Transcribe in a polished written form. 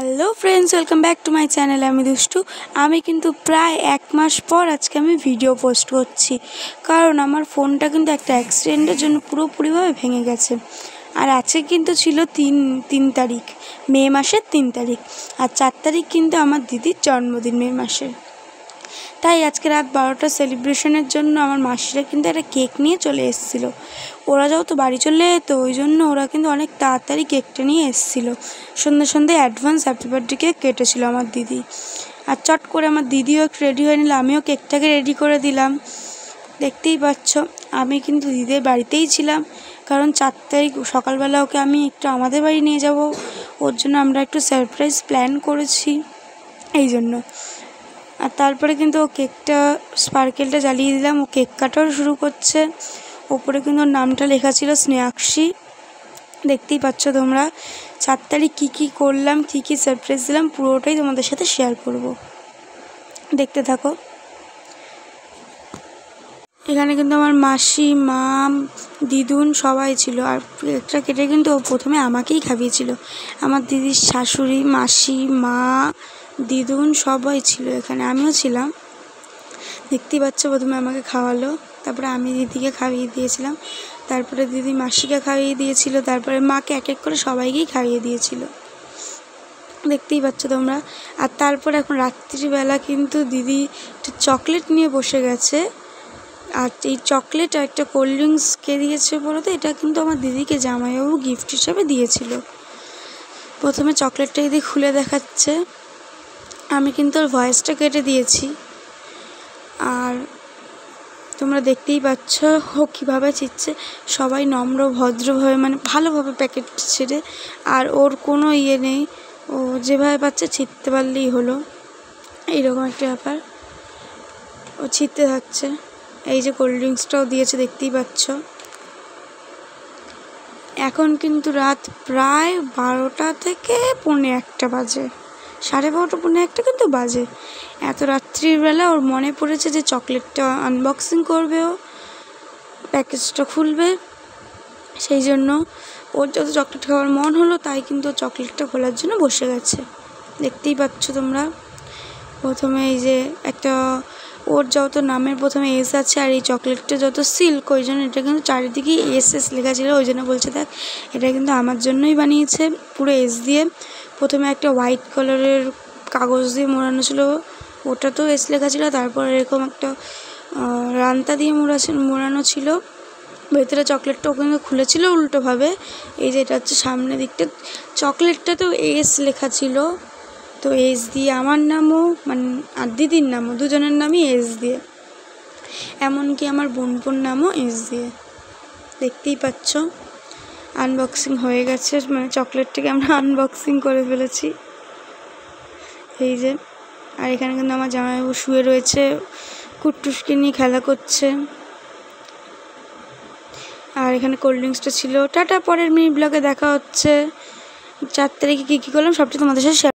Hello friends, welcome back to my channel. আমি দুষ্টু। আমি কিন্তু প্রায় 1 মাস পর আজকে আমি ভিডিও পোস্ট করছি, কারণ আমার ফোনটা কিন্তু একটা অ্যাক্সিডেন্টের জন্য পুরোপুরিভাবে ভেঙে গেছে। আর আজকে কিন্তু ছিল তিন তারিখ, মে মাসের 3 তারিখ। আর 4 তারিখ কিন্তু আমার দিদির জন্মদিন মে মাসের। তাই আজকে রাত 12টা সেলিব্রেশনের জন্য আমার মাসিরা কিন্তু একটা কেক নিয়ে চলে এসেছিলো। ওরা যেহেতু বাড়ি চলে যেত, ওই জন্য ওরা কিন্তু অনেক তাড়াতাড়ি কেকটা নিয়ে এসেছিলো। সন্ধ্যে অ্যাডভান্স হ্যাপি বার্থডে কেক কেটেছিল আমার দিদি। আর চট করে আমার দিদিও একটু রেডি হয়ে নিল, আমিও কেকটাকে রেডি করে দিলাম। দেখতেই পাচ্ছ, আমি কিন্তু দিদির বাড়িতেই ছিলাম, কারণ 4 তারিখ সকালবেলা ওকে আমি একটু আমাদের বাড়ি নিয়ে যাব। ওর জন্য আমরা একটু সারপ্রাইজ প্ল্যান করেছি এই জন্য। আর তারপরে কিন্তু ও কেকটা স্পার্কেলটা জ্বালিয়ে দিলাম, ও কেক কাটাও শুরু করছে। ওপরে কিন্তু ওর নামটা লেখা ছিল স্নেহাক্ষী। দেখতেই পাচ্ছ তোমরা 4 তারিখ কী করলাম, কী সারপ্রাইজ দিলাম, পুরোটাই তোমাদের সাথে শেয়ার করব। দেখতে থাকো। এখানে কিন্তু আমার মাসি, মা, দিদুন সবাই ছিল। আর কেকটা কেটে কিন্তু ও প্রথমে আমাকেই খাইয়েছিল। আমার দিদির শাশুড়ি, মাসি, মা, দিদুন সবাই ছিল এখানে, আমিও ছিলাম। দেখতেই পাচ্ছ, প্রথমে আমাকে খাওয়ালো, তারপরে আমি দিদিকে খাইয়ে দিয়েছিলাম, তারপরে দিদি মাসিকে খাইয়ে দিয়েছিল, তারপরে মাকে এক এক করে সবাইকেই খাইয়ে দিয়েছিল। দেখতেই পাচ্ছ তোমরা। আর তারপর এখন রাত্রিবেলা কিন্তু দিদি একটা চকলেট নিয়ে বসে গেছে। আর এই চকলেট আর একটা কোল্ড ড্রিঙ্কস কে দিয়েছে বলো তো? এটা কিন্তু আমার দিদিকে জামাইবাবু গিফট হিসাবে দিয়েছিল। প্রথমে চকলেটটা দিদি খুলে দেখাচ্ছে, আমি কিন্তু ওর ভয়েসটা কেটে দিয়েছি। আর তোমরা দেখতেই পাচ্ছ ও কীভাবে চিচ্ছে। সবাই নম্র ভদ্রভাবে, মানে ভালোভাবে প্যাকেট ছেড়ে, আর ওর কোনো ইয়ে নেই, ও যেভাবে পাচ্ছে ছিটতে পারলেই হলো, এইরকম একটা ব্যাপার। ও ছিটতে থাকছে। এই যে কোল্ড ড্রিঙ্কসটাও দিয়েছে, দেখতেই পাচ্ছ। এখন কিন্তু রাত প্রায় 12টা থেকে 1:45 বাজে, 12:30 1:45 কিন্তু বাজে। এত রাত্রিবেলা ওর মনে পড়েছে যে চকলেটটা আনবক্সিং করবে, ও প্যাকেজটা খুলবে। সেই জন্য ওর যত চকলেট খাওয়ার মন হলো, তাই কিন্তু চকলেটটা খোলার জন্য বসে গেছে। দেখতেই পাচ্ছ তোমরা। প্রথমে এই যে একটা ওর যত নামের প্রথমে এস আছে, আর এই চকলেটটা যত সিল্ক, ওই জন্য এটা কিন্তু চারিদিকেই এস লেখা ছিল। ওই জন্য বলছে দেখ, এটা কিন্তু আমার জন্যই বানিয়েছে, পুরো এস দিয়ে। প্রথমে একটা হোয়াইট কালারের কাগজ দিয়ে মোড়ানো ছিল, ওটা তো এস লেখা ছিল। তারপর এরকম একটা রান্তা দিয়ে মোড়ানো ছিল। ভেতরে চকলেটটাও কিন্তু খুলেছিল উল্টোভাবে। এই যে এটা হচ্ছে সামনের দিকটা, চকলেটটা তো এস লেখা ছিল, তো এস দিয়ে আমার নামও, মানে আর দিদির নামও, দুজনের নামই এস দিয়ে। এমনকি আমার বোনপোর নামও এস দিয়ে। দেখতেই পাচ্ছ আনবক্সিং হয়ে গেছে, মানে চকলেটটাকে আমরা আনবক্সিং করে ফেলেছি। এই যে, আর এখানে কিন্তু আমার জামাইবাবু শুয়ে রয়েছে, কুট্টুসকে নিয়ে খেলা করছে। আর এখানে কোল্ড ড্রিঙ্কসটা ছিল। টাটা, পরের মিনি ব্লগে দেখা হচ্ছে। 4 তারিখে কী করলাম সবটা তোমাদের সাথে শেয়ার